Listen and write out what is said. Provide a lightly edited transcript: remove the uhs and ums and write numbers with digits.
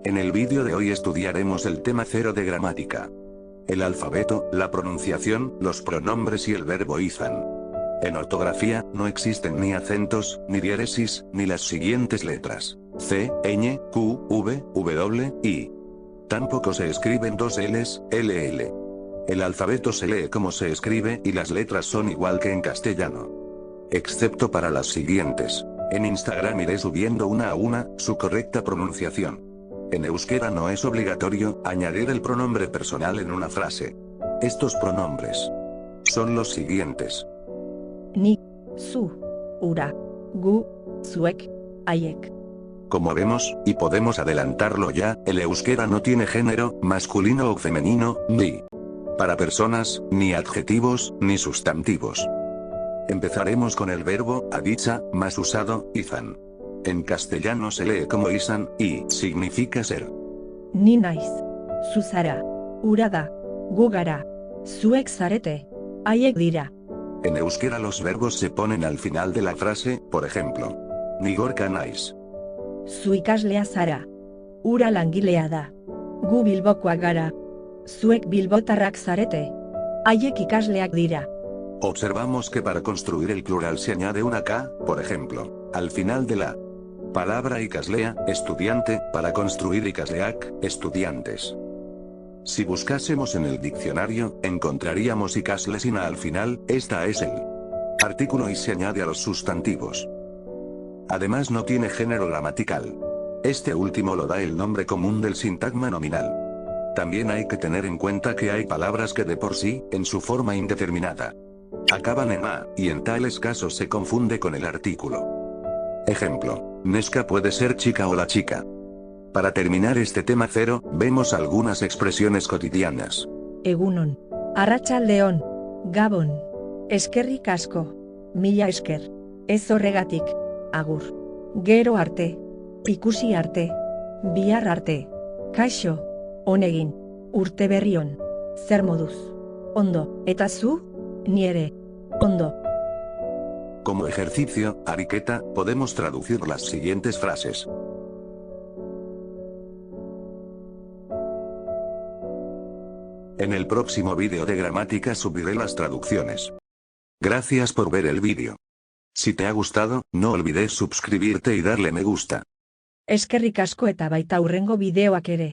En el vídeo de hoy estudiaremos el tema 0 de gramática. El alfabeto, la pronunciación, los pronombres y el verbo izan. En ortografía, no existen ni acentos, ni diéresis, ni las siguientes letras: C, ñ, Q, V, W, I. Tampoco se escriben dos Ls, LL. El alfabeto se lee como se escribe y las letras son igual que en castellano. Excepto para las siguientes. En Instagram iré subiendo una a una, su correcta pronunciación. En euskera no es obligatorio añadir el pronombre personal en una frase. Estos pronombres son los siguientes: Ni, zu, ura, gu, zuek, haiek. Como vemos, y podemos adelantarlo ya, el euskera no tiene género, masculino o femenino, ni para personas, ni adjetivos, ni sustantivos. Empezaremos con el verbo aditza, más usado, izan. En castellano se lee como isan, y significa ser. Ni naiz, zu zara, ura da, gu gara, zuek zarete, haiek dira. En euskera los verbos se ponen al final de la frase, por ejemplo: ni gorka naiz. Zu ikaslea zara, ura langilea da, gu bilbokoak gara, zuek bilbotarrak zarete, haiek ikasleak dira. Observamos que para construir el plural se añade una K, por ejemplo, al final de la palabra ikaslea, estudiante, para construir ikasleak, estudiantes. Si buscásemos en el diccionario, encontraríamos ikaslesina al final, esta es el artículo y se añade a los sustantivos. Además no tiene género gramatical. Este último lo da el nombre común del sintagma nominal. También hay que tener en cuenta que hay palabras que de por sí, en su forma indeterminada, acaban en a, y en tales casos se confunde con el artículo. Ejemplo: Neska puede ser chica o la chica. Para terminar este tema 0, vemos algunas expresiones cotidianas. Egunon, arratsaldeon, gabon, eskerrik asko, mila esker, ez horregatik, agur, gero arte, ikusi arte, bihar arte, kaixo, onegin, urte berri on, zer moduz, ondo, eta zu, ni ere, ondo. Como ejercicio, ariketa, podemos traducir las siguientes frases. En el próximo vídeo de gramática subiré las traducciones. Gracias por ver el vídeo. Si te ha gustado, no olvides suscribirte y darle me gusta. Eskerrik asko eta baita hurrengo bideoak ere.